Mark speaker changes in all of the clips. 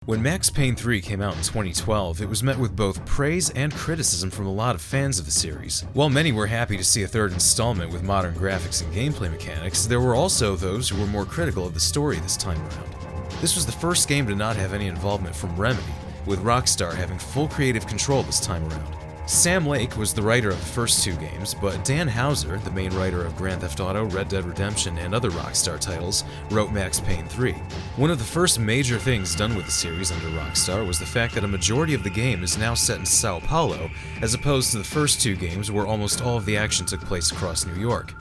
Speaker 1: When Max Payne 3 came out in 2012, it was met with both praise and criticism from a lot of fans of the series. While many were happy to see a third installment with modern graphics and gameplay mechanics, there were also those who were more critical of the story this time around. This was the first game to not have any involvement from Remedy, with Rockstar having full creative control this time around. Sam Lake was the writer of the first two games, but Dan Houser, the main writer of Grand Theft Auto, Red Dead Redemption, and other Rockstar titles, wrote Max Payne 3. One of the first major things done with the series under Rockstar was the fact that a majority of the game is now set in Sao Paulo, as opposed to the first two games where almost all of the action took place across New York.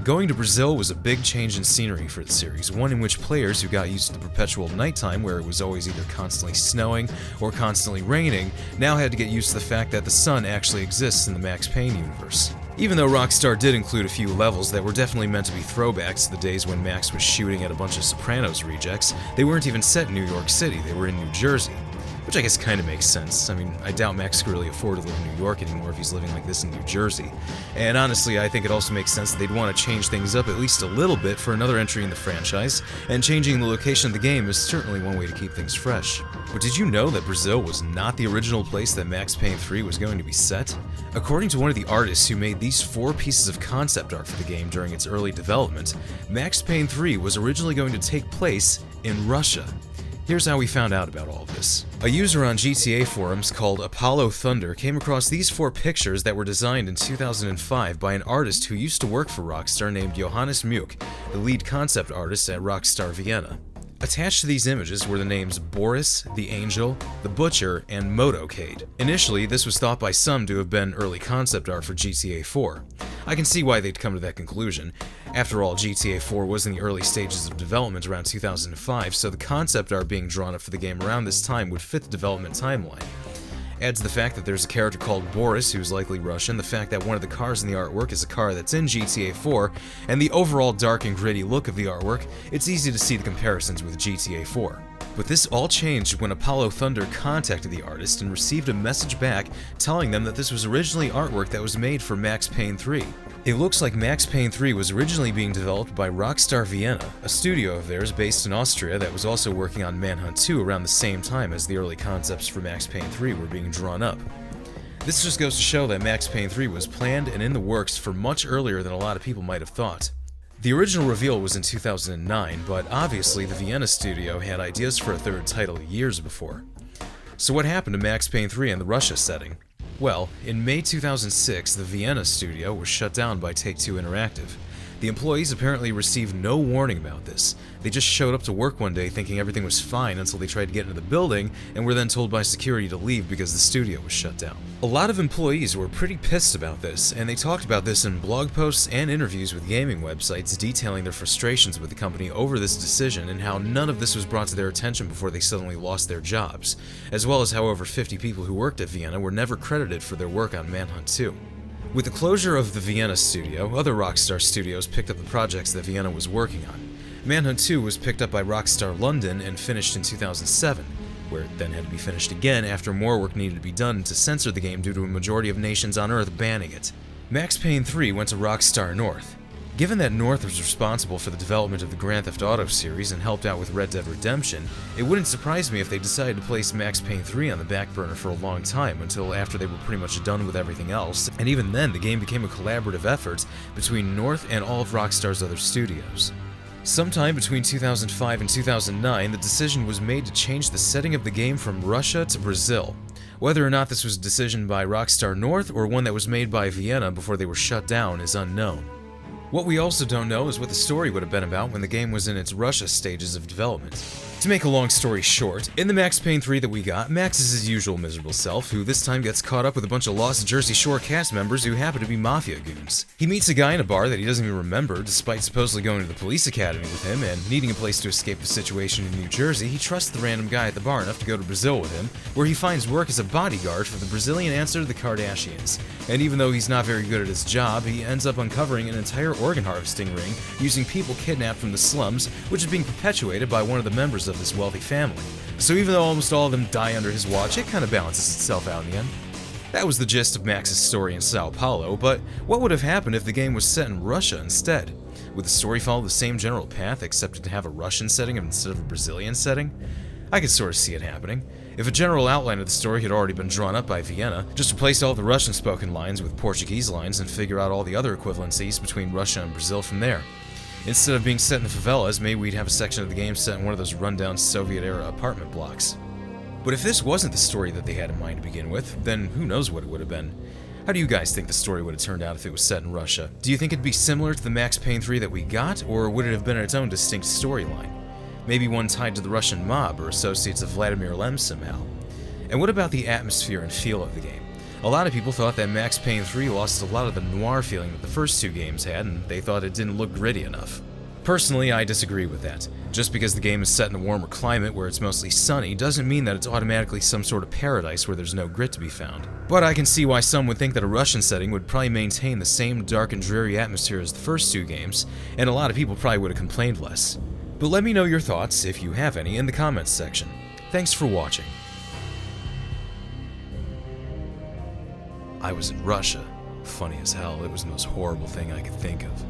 Speaker 1: Going to Brazil was a big change in scenery for the series, one in which players who got used to the perpetual nighttime where it was always either constantly snowing or constantly raining, now had to get used to the fact that the sun actually exists in the Max Payne universe. Even though Rockstar did include a few levels that were definitely meant to be throwbacks to the days when Max was shooting at a bunch of Sopranos rejects, they weren't even set in New York City, they were in New Jersey. Which I guess kind of makes sense. I mean, I doubt Max could really afford to live in New York anymore if he's living like this in New Jersey. And honestly, I think it also makes sense that they'd want to change things up at least a little bit for another entry in the franchise, and changing the location of the game is certainly one way to keep things fresh. But did you know that Brazil was not the original place that Max Payne 3 was going to be set? According to one of the artists who made these 4 pieces of concept art for the game during its early development, Max Payne 3 was originally going to take place in Russia. Here's how we found out about all of this. A user on GTA forums called Apollo Thunder came across these 4 pictures that were designed in 2005 by an artist who used to work for Rockstar named Johannes Muke, the lead concept artist at Rockstar Vienna. Attached to these images were the names Boris, the Angel, the Butcher, and Motorcade. Initially, this was thought by some to have been early concept art for GTA 4. I can see why they'd come to that conclusion. After all, GTA 4 was in the early stages of development around 2005, so the concept art being drawn up for the game around this time would fit the development timeline. Add to the fact that there's a character called Boris who's likely Russian, the fact that one of the cars in the artwork is a car that's in GTA 4, and the overall dark and gritty look of the artwork, it's easy to see the comparisons with GTA 4. But this all changed when Apollo Thunder contacted the artist and received a message back telling them that this was originally artwork that was made for Max Payne 3. It looks like Max Payne 3 was originally being developed by Rockstar Vienna, a studio of theirs based in Austria that was also working on Manhunt 2 around the same time as the early concepts for Max Payne 3 were being drawn up. This just goes to show that Max Payne 3 was planned and in the works for much earlier than a lot of people might have thought. The original reveal was in 2009, but obviously the Vienna studio had ideas for a third title years before. So what happened to Max Payne 3 in the Russia setting? Well, in May 2006, the Vienna studio was shut down by Take-Two Interactive. The employees apparently received no warning about this. They just showed up to work one day thinking everything was fine until they tried to get into the building and were then told by security to leave because the studio was shut down. A lot of employees were pretty pissed about this, and they talked about this in blog posts and interviews with gaming websites detailing their frustrations with the company over this decision and how none of this was brought to their attention before they suddenly lost their jobs, as well as how over 50 people who worked at Vienna were never credited for their work on Manhunt 2. With the closure of the Vienna studio, other Rockstar studios picked up the projects that Vienna was working on. Manhunt 2 was picked up by Rockstar London and finished in 2007, where it then had to be finished again after more work needed to be done to censor the game due to a majority of nations on Earth banning it. Max Payne 3 went to Rockstar North. Given that North was responsible for the development of the Grand Theft Auto series and helped out with Red Dead Redemption, it wouldn't surprise me if they decided to place Max Payne 3 on the back burner for a long time until after they were pretty much done with everything else, and even then the game became a collaborative effort between North and all of Rockstar's other studios. Sometime between 2005 and 2009, the decision was made to change the setting of the game from Russia to Brazil. Whether or not this was a decision by Rockstar North or one that was made by Vienna before they were shut down is unknown. What we also don't know is what the story would have been about when the game was in its Russia stages of development. To make a long story short, in the Max Payne 3 that we got, Max is his usual miserable self, who this time gets caught up with a bunch of lost Jersey Shore cast members who happen to be mafia goons. He meets a guy in a bar that he doesn't even remember, despite supposedly going to the police academy with him, and needing a place to escape the situation in New Jersey, he trusts the random guy at the bar enough to go to Brazil with him, where he finds work as a bodyguard for the Brazilian answer to the Kardashians. And even though he's not very good at his job, he ends up uncovering an entire organ harvesting ring using people kidnapped from the slums, which is being perpetuated by one of the members of this wealthy family. So even though almost all of them die under his watch, it kind of balances itself out in the end. That was the gist of Max's story in Sao Paulo, but what would have happened if the game was set in Russia instead? Would the story follow the same general path, except to have a Russian setting instead of a Brazilian setting? I could sort of see it happening. If a general outline of the story had already been drawn up by Vienna, just replace all the Russian-spoken lines with Portuguese lines and figure out all the other equivalencies between Russia and Brazil from there. Instead of being set in the favelas, maybe we'd have a section of the game set in one of those rundown Soviet-era apartment blocks. But if this wasn't the story that they had in mind to begin with, then who knows what it would have been. How do you guys think the story would have turned out if it was set in Russia? Do you think it'd be similar to the Max Payne 3 that we got, or would it have been its own distinct storyline? Maybe one tied to the Russian mob or associates of Vladimir Lem somehow. And what about the atmosphere and feel of the game? A lot of people thought that Max Payne 3 lost a lot of the noir feeling that the first two games had, and they thought it didn't look gritty enough. Personally, I disagree with that. Just because the game is set in a warmer climate where it's mostly sunny doesn't mean that it's automatically some sort of paradise where there's no grit to be found. But I can see why some would think that a Russian setting would probably maintain the same dark and dreary atmosphere as the first two games, and a lot of people probably would have complained less. But let me know your thoughts, if you have any, in the comments section. Thanks for watching. I was in Russia. Funny as hell, it was the most horrible thing I could think of.